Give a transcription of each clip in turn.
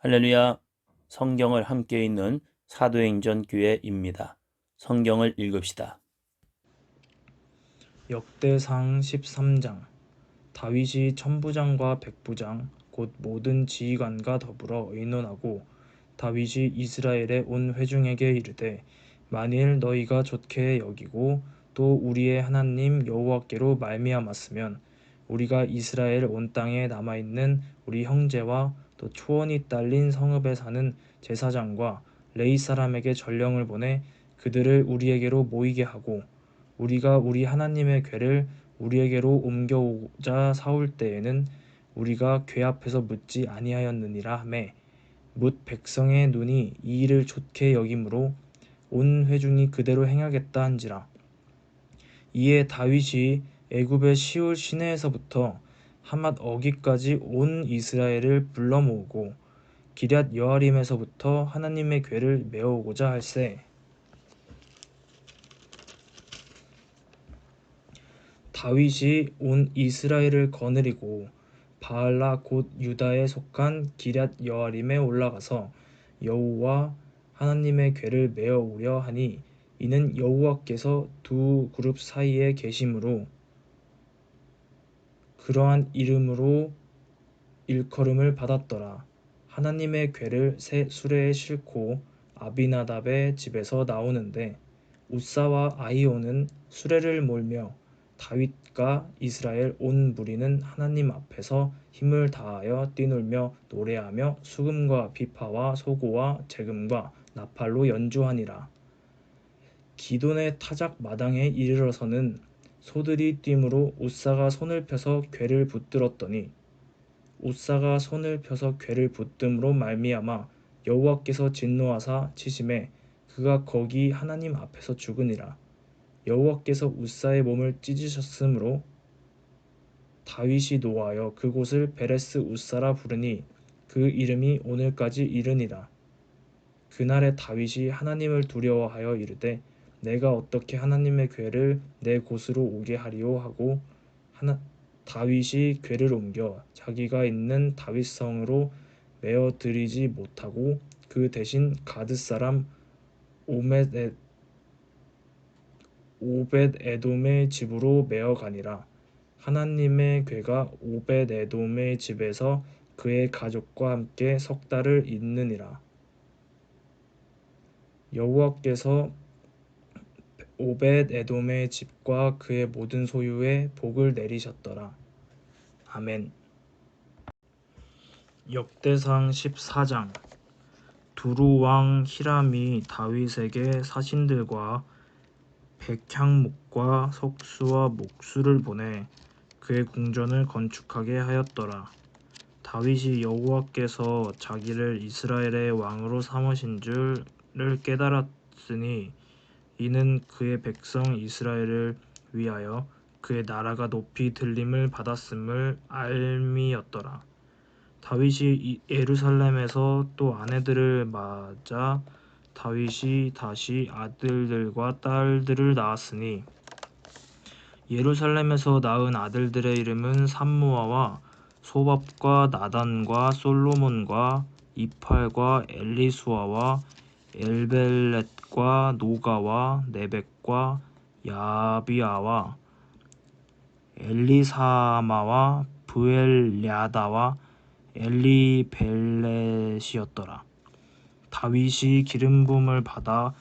할렐루야. 성경을 함께 읽는 사도행전 교회입니다. 성경을 읽읍시다. 역대상 13장. 다윗이 천부장과 백부장 곧 모든 지휘관과 더불어 의논하고 다윗이 이스라엘의 온 회중에게 이르되, 만일 너희가 좋게 여기고 또 우리의 하나님 여호와께로 말미암았으면 우리가 이스라엘 온 땅에 남아있는 우리 형제와 또 초원이 딸린 성읍에 사는 제사장과 레위 사람에게 전령을 보내 그들을 우리에게로 모이게 하고, 우리가 우리 하나님의 궤를 우리에게로 옮겨오자 사올 때에는 우리가 궤 앞에서 묻지 아니하였느니라 하매, 뭇 백성의 눈이 이 일을 좋게 여김으로 온 회중이 그대로 행하겠다 한지라. 이에 다윗이 애굽의 시올 시내에서부터 하맛 어기까지 온 이스라엘을 불러 모으고 기럇 여아림에서부터 하나님의 궤를 메어오고자 할세, 다윗이 온 이스라엘을 거느리고 바알라 곧 유다에 속한 기럇 여아림에 올라가서 여호와 하나님의 궤를 메어오려 하니, 이는 여호와께서 두 그룹 사이에 계심으로 그러한 이름으로 일컬음을 받았더라. 하나님의 궤를 새 수레에 싣고 아비나답의 집에서 나오는데, 우사와 아히오는 수레를 몰며 다윗과 이스라엘 온 무리는 하나님 앞에서 힘을 다하여 뛰놀며 노래하며 수금과 비파와 소고와 재금과 나팔로 연주하니라. 기돈의 타작 마당에 이르러서는 소들이 뛰므로 우사가 손을 펴서 궤를 붙들었더니, 우사가 손을 펴서 궤를 붙듦으로 말미암아 여호와께서 진노하사 치심에 그가 거기 하나님 앞에서 죽으니라. 여호와께서 우사의 몸을 찢으셨으므로 다윗이 노하여 그곳을 베레스 우사라 부르니 그 이름이 오늘까지 이르니라. 그날에 다윗이 하나님을 두려워하여 이르되, 내가 어떻게 하나님의 궤를 내 곳으로 오게 하리오 하고 다윗이 궤를 옮겨 자기가 있는 다윗성으로 메어 들이지 못하고 그 대신 가드 사람 오벳에돔의 집으로 메어 가니라. 하나님의 궤가 오벳에돔의 집에서 그의 가족과 함께 석 달을 있느니라. 여호와께서 오벳에돔의 집과 그의 모든 소유에 복을 내리셨더라. 아멘. 역대상 14장. 두루 왕 히람이 다윗에게 사신들과 백향목과 석수와 목수를 보내 그의 궁전을 건축하게 하였더라. 다윗이 여호와께서 자기를 이스라엘의 왕으로 삼으신 줄을 깨달았으니, 이는 그의 백성 이스라엘을 위하여 그의 나라가 높이 들림을 받았음을 알미였더라. 다윗이 예루살렘에서 또 아내들을 맞아 다윗이 다시 아들들과 딸들을 낳았으니, 예루살렘에서 낳은 아들들의 이름은 삼무아와 소밥과 나단과 솔로몬과 이팔과 엘리수아와 엘벨렛과 노가와 네벡과 야비아와 엘리사마와 브엘랴다와 엘리벨렛이었더라. 다윗이 기름부음을 받아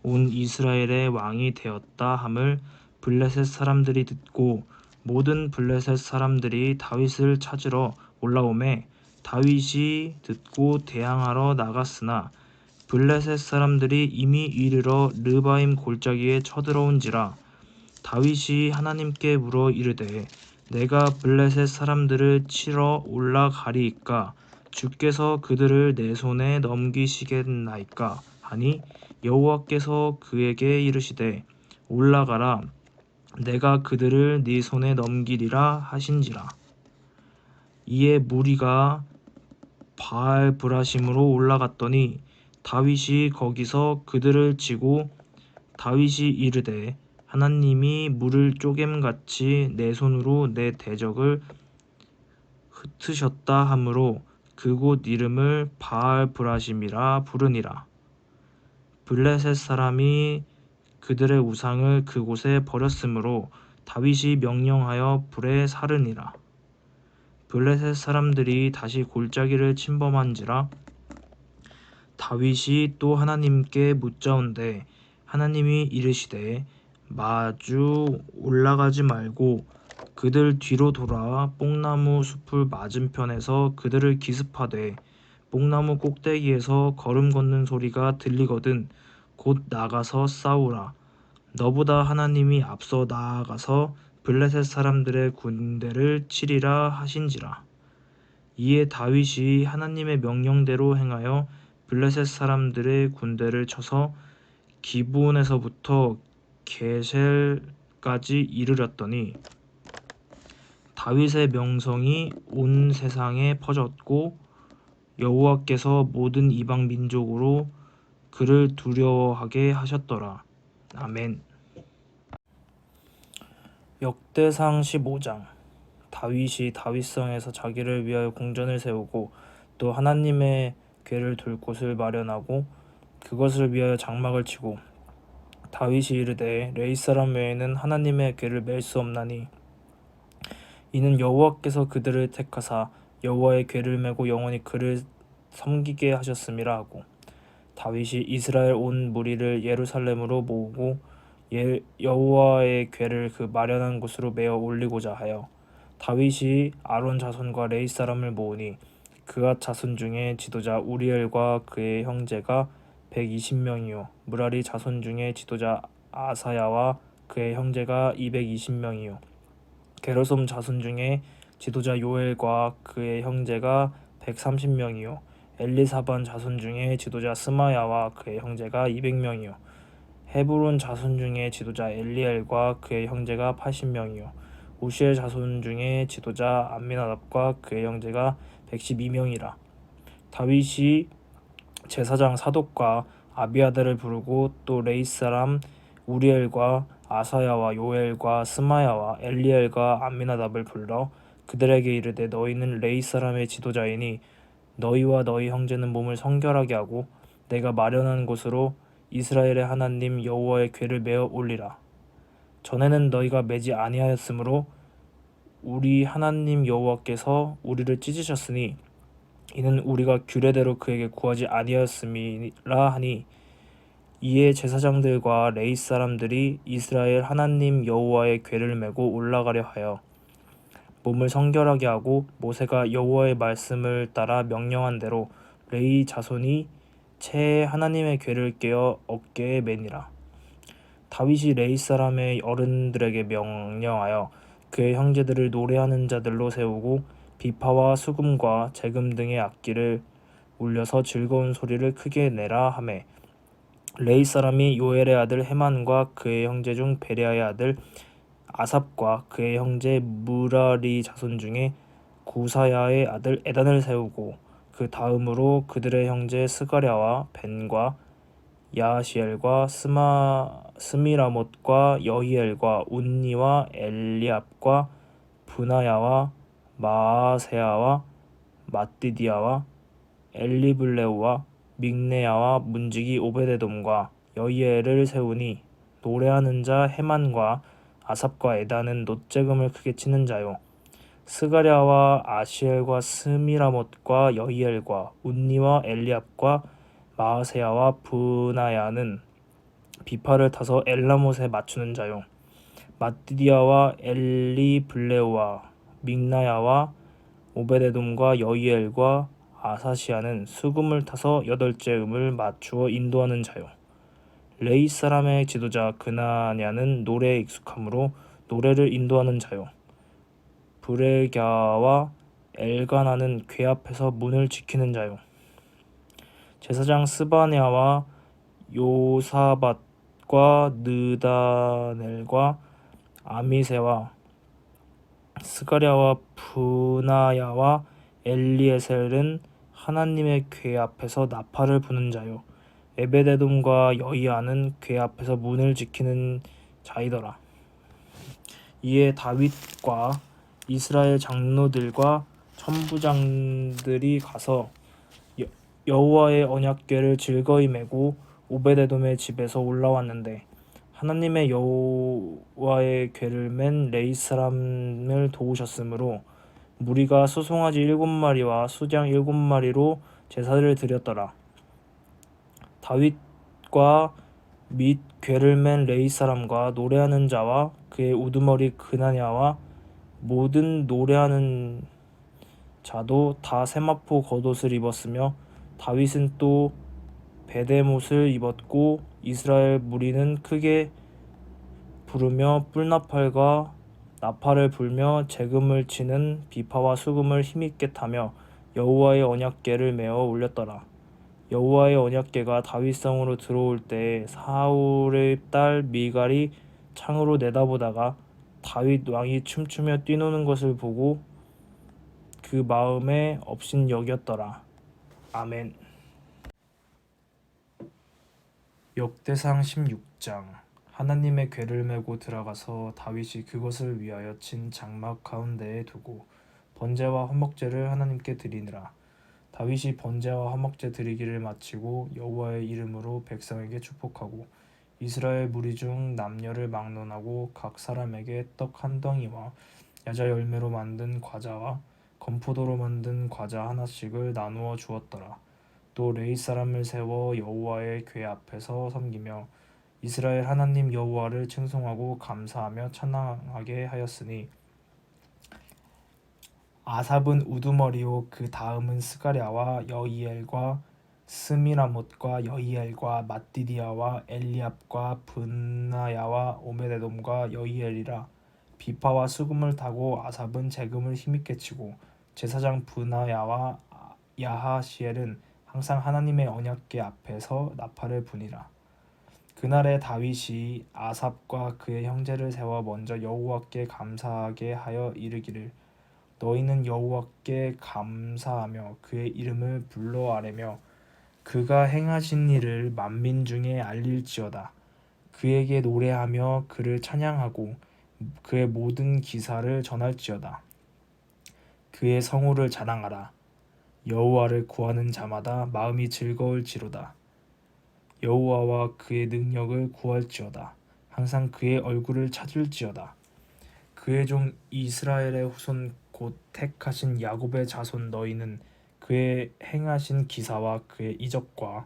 온 이스라엘의 왕이 되었다 함을 블레셋 사람들이 듣고 모든 블레셋 사람들이 다윗을 찾으러 올라오매, 다윗이 듣고 대항하러 나갔으나 블레셋 사람들이 이미 이르러 르바임 골짜기에 쳐들어온지라. 다윗이 하나님께 물어 이르되, 내가 블레셋 사람들을 치러 올라가리이까 주께서 그들을 내 손에 넘기시겠나이까 하니, 여호와께서 그에게 이르시되, 올라가라, 내가 그들을 네 손에 넘기리라 하신지라. 이에 무리가 바알브라심으로 올라갔더니 다윗이 거기서 그들을 치고, 다윗이 이르되, 하나님이 물을 쪼갰같이 내 손으로 내 대적을 흩으셨다 하므로 그곳 이름을 바알브라심이라 부르니라. 블레셋 사람이 그들의 우상을 그곳에 버렸으므로 다윗이 명령하여 불에 사르니라. 블레셋 사람들이 다시 골짜기를 침범한지라. 다윗이 또 하나님께 묻자온데 하나님이 이르시되 마주 올라가지 말고 그들 뒤로 돌아 뽕나무 숲을 맞은편에서 그들을 기습하되 뽕나무 꼭대기에서 걸음 걷는 소리가 들리거든 곧 나가서 싸우라. 너보다 하나님이 앞서 나아가서 블레셋 사람들의 군대를 치리라 하신지라. 이에 다윗이 하나님의 명령대로 행하여 블레셋 사람들의 군대를 쳐서 기브온에서부터 게셀까지 이르렀더니 다윗의 명성이 온 세상에 퍼졌고 여호와께서 모든 이방 민족으로 그를 두려워하게 하셨더라. 아멘. 역대상 15장. 다윗이 다윗성에서 자기를 위하여 궁전을 세우고 또 하나님의 궤를 둘 곳을 마련하고 그것을 위하여 장막을 치고 다윗이 이르되 레위 사람 외에는 하나님의 궤를 맬 수 없나니 이는 여호와께서 그들을 택하사 여호와의 궤를 메고 영원히 그를 섬기게 하셨음이라 하고 다윗이 이스라엘 온 무리를 예루살렘으로 모으고 여호와의 궤를 그 마련한 곳으로 메어 올리고자 하여 다윗이 아론 자손과 레위 사람을 모으니 그앗 자손 중에 지도자 우리엘과 그의 형제가 120명이요 무라리 자손 중에 지도자 아사야와 그의 형제가 220명이요 게르솜 자손 중에 지도자 요엘과 그의 형제가 130명이요 엘리사반 자손 중에 지도자 스마야와 그의 형제가 200명이요 헤브론 자손 중에 지도자 엘리엘과 그의 형제가 80명이요 우시엘 자손 중에 지도자 암미나답과 그의 형제가 112명이라. 다윗이 제사장 사독과 아비아달을 부르고 또 레위 사람 우리엘과 아사야와 요엘과 스마야와 엘리엘과 암미나답을 불러 그들에게 이르되 너희는 레위 사람의 지도자이니 너희와 너희 형제는 몸을 성결하게 하고 내가 마련한 곳으로 이스라엘의 하나님 여호와의 궤를 메어 올리라. 전에는 너희가 매지 아니하였으므로 우리 하나님 여호와께서 우리를 찢으셨으니 이는 우리가 규례대로 그에게 구하지 아니하였음이라 하니 이에 제사장들과 레위 사람들이 이스라엘 하나님 여호와의 궤를 메고 올라가려 하여 몸을 성결하게 하고 모세가 여호와의 말씀을 따라 명령한 대로 레위 자손이 채 하나님의 궤를 꿰어 어깨에 매니라. 다윗이 레위 사람의 어른들에게 명령하여 그의 형제들을 노래하는 자들로 세우고 비파와 수금과 재금 등의 악기를 울려서 즐거운 소리를 크게 내라 하매 레위 사람이 요엘의 아들 헤만과 그의 형제 중 베레아의 아들 아삽과 그의 형제 무라리 자손 중에 구사야의 아들 에단을 세우고 그 다음으로 그들의 형제 스가랴와 벤과 야시엘과 스미라못과 여히엘과 운니와 엘리압과 브나야와 마아세야와 마띠디아와 엘리블레우와 믹네야와 문지기 오베데돔과 여히엘을 세우니 노래하는 자 헤만과 아삽과 에단은 놋재금을 크게 치는 자요 스가랴와 아시엘과 스미라못과 여히엘과 운니와 엘리압과 마아세야와 브나야는 비파를 타서 엘라못에 맞추는 자요 마띠디아와 엘리블레우와 믹나야와 오베데돔과 여히엘과 아사시아는 수금을 타서 8째 음을 맞추어 인도하는 자요 레위 사람의 지도자 그나냐는 노래에 익숙하므로 노래를 인도하는 자요 브레갸와 엘가나는 궤 앞에서 문을 지키는 자요 제사장 스바냐와 요사밧과 느다넬과 아미세와 스가랴와 브나야와 엘리에셀은 하나님의 궤 앞에서 나팔을 부는 자요 에베데돔과 여히야는 궤 앞에서 문을 지키는 자이더라. 이에 다윗과 이스라엘 장로들과 천부장들이 가서 여호와의 언약궤를 즐거이 메고 오베데돔의 집에서 올라왔는데 하나님의 여호와의 궤를 맨 레위 사람을 도우셨으므로 무리가 수송아지 7마리와 수장 7마리로 제사를 드렸더라. 다윗과 및 궤를 맨 레위 사람과 노래하는 자와 그의 우두머리 그나냐와 모든 노래하는 자도 다 세마포 겉옷을 입었으며 다윗은 또 베데못을 입었고 이스라엘 무리는 크게 부르며 뿔나팔과 나팔을 불며 재금을 치는 비파와 수금을 힘있게 타며 여호와의 언약궤를 메어 올렸더라. 여호와의 언약궤가 다윗성으로 들어올 때에 사울의 딸 미갈이 창으로 내다보다가 다윗 왕이 춤추며 뛰노는 것을 보고 그 마음에 업신여겼더라. 아멘. 역대상 16장. 하나님의 궤를 메고 들어가서 다윗이 그것을 위하여 친 장막 가운데에 두고 번제와 화목제를 하나님께 드리니라. 다윗이 번제와 화목제 드리기를 마치고 여호와의 이름으로 백성에게 축복하고 이스라엘 무리 중 남녀를 막론하고 각 사람에게 떡 한 덩이와 야자 열매로 만든 과자와 건포도로 만든 과자 하나씩을 나누어 주었더라. 또 레위 사람을 세워 여호와의 궤 앞에서 섬기며 이스라엘 하나님 여호와를 칭송하고 감사하며 찬양하게 하였으니 아삽은 우두머리요 그 다음은 스가랴와 여이엘과 스미라못과 여이엘과 마띠디아와 엘리압과 분나야와 오베데돔과 여이엘이라. 비파와 수금을 타고 아삽은 재금을 힘있게 치고 제사장 분나야와 야하시엘은 항상 하나님의 언약궤 앞에서 나팔을 부니라. 그날에 다윗이 아삽과 그의 형제를 세워 먼저 여호와께 감사하게 하여 이르기를 너희는 여호와께 감사하며 그의 이름을 불러 아뢰며 그가 행하신 일을 만민 중에 알릴지어다. 그에게 노래하며 그를 찬양하고 그의 모든 기사를 전할지어다. 그의 성호를 자랑하라. 여호와를 구하는 자마다 마음이 즐거울지로다. 여호와와 그의 능력을 구할지어다. 항상 그의 얼굴을 찾을지어다. 그의 종 이스라엘의 후손 곧 택하신 야곱의 자손 너희는 그의 행하신 기사와 그의 이적과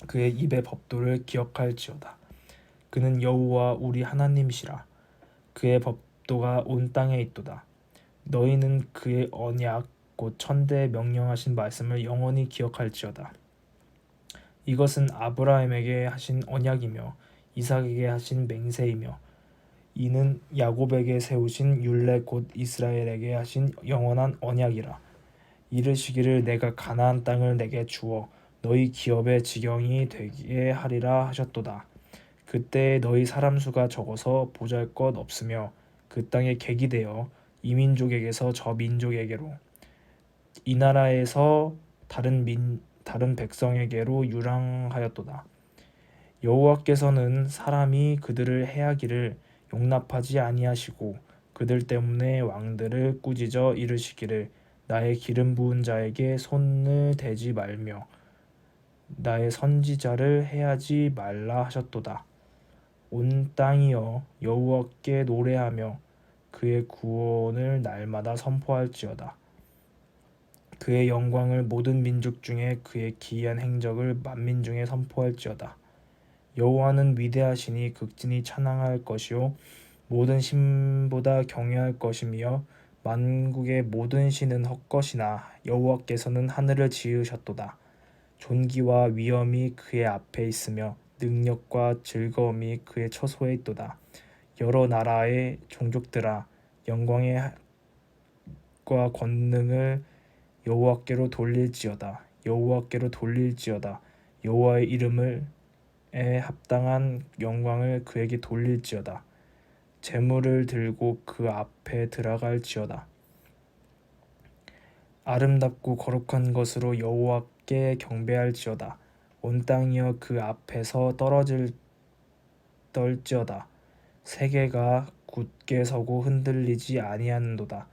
그의 입의 법도를 기억할지어다. 그는 여호와 우리 하나님이시라. 그의 법도가 온 땅에 있도다. 너희는 그의 언약 곧 천대에 명령하신 말씀을 영원히 기억할지어다. 이것은 아브라함에게 하신 언약이며 이삭에게 하신 맹세이며 이는 야곱에게 세우신 율례 곧 이스라엘에게 하신 영원한 언약이라. 이르시기를 내가 가나안 땅을 내게 주어 너희 기업의 지경이 되게 하리라 하셨도다. 그때 너희 사람 수가 적어서 보잘것 없으며 그 땅에 객이 되어 이 민족에게서 저 민족에게로 이 나라에서 다른 백성에게로 유랑하였도다. 여호와께서는 사람이 그들을 해하기를 용납하지 아니하시고 그들 때문에 왕들을 꾸짖어 이르시기를 나의 기름 부은 자에게 손을 대지 말며 나의 선지자를 해하지 말라 하셨도다. 온 땅이여 여호와께 노래하며 그의 구원을 날마다 선포할지어다. 그의 영광을 모든 민족 중에 그의 기이한 행적을 만민 중에 선포할지어다. 여호와는 위대하시니 극진히 찬양할 것이요 모든 신보다 경외할 것이며 만국의 모든 신은 헛것이나 여호와께서는 하늘을 지으셨도다. 존귀와 위엄이 그의 앞에 있으며 능력과 즐거움이 그의 처소에 있도다. 여러 나라의 종족들아 영광과 권능을 여호와께로 돌릴지어다. 여호와께로 돌릴지어다. 여호와의 이름에 합당한 영광을 그에게 돌릴지어다. 제물을 들고 그 앞에 들어갈지어다. 아름답고 거룩한 것으로 여호와께 경배할지어다. 온 땅이여 그 앞에서 떨지어다. 세계가 굳게 서고 흔들리지 아니하는도다.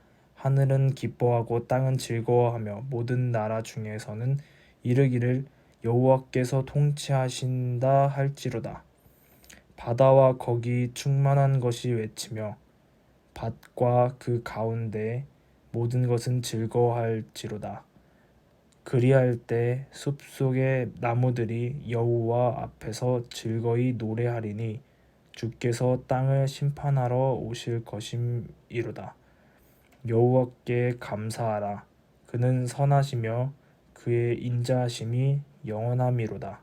하늘은 기뻐하고 땅은 즐거워하며 모든 나라 중에서는 이르기를 여호와께서 통치하신다 할지로다. 바다와 거기 충만한 것이 외치며 밭과 그 가운데 모든 것은 즐거워할지로다. 그리할 때 숲속의 나무들이 여호와 앞에서 즐거이 노래하리니 주께서 땅을 심판하러 오실 것임이로다. 여호와께 감사하라. 그는 선하시며 그의 인자하심이 영원함이로다.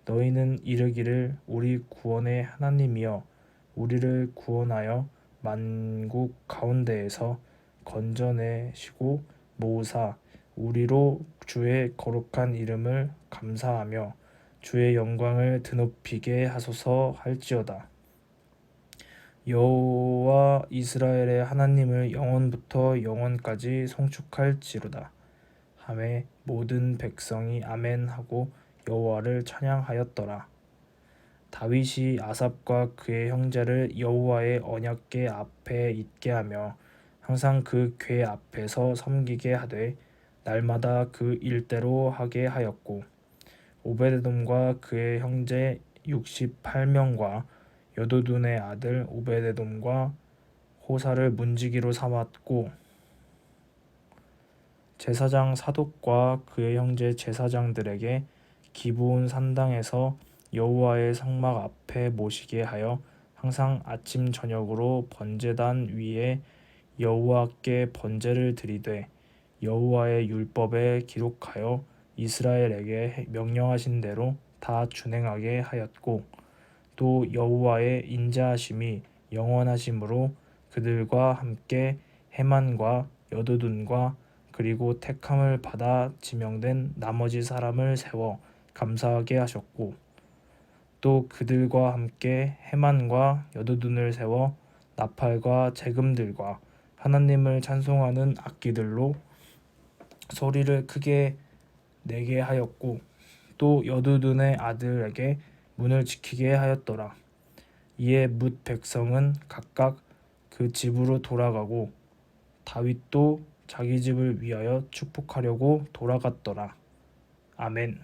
너희는 이르기를 우리 구원의 하나님이여 우리를 구원하여 만국 가운데에서 건져내시고 모으사 우리로 주의 거룩한 이름을 감사하며 주의 영광을 드높이게 하소서 할지어다. 여호와 이스라엘의 하나님을 영원부터 영원까지 송축할지로다. 하매 모든 백성이 아멘 하고 여호와를 찬양하였더라. 다윗이 아삽과 그의 형제를 여호와의 언약궤 앞에 있게 하며 항상 그 궤 앞에서 섬기게 하되 날마다 그 일대로 하게 하였고 오베데돔과 그의 형제 68명과 여도둔의 아들 오베데돔과 호사를 문지기로 삼았고 제사장 사독과 그의 형제 제사장들에게 기브온 산당에서 여호와의 성막 앞에 모시게 하여 항상 아침 저녁으로 번제단 위에 여호와께 번제를 드리되 여호와의 율법에 기록하여 이스라엘에게 명령하신 대로 다 준행하게 하였고 또 여호와의 인자하심이 영원하심으로 그들과 함께 헤만과 여두둔과 그리고 택함을 받아 지명된 나머지 사람을 세워 감사하게 하셨고 또 그들과 함께 헤만과 여두둔을 세워 나팔과 재금들과 하나님을 찬송하는 악기들로 소리를 크게 내게 하였고 또 여두둔의 아들에게 문을 지키게 하였더라. 이에 뭇 백성은 각각 그 집으로 돌아가고 다윗도 자기 집을 위하여 축복하려고 돌아갔더라. 아멘.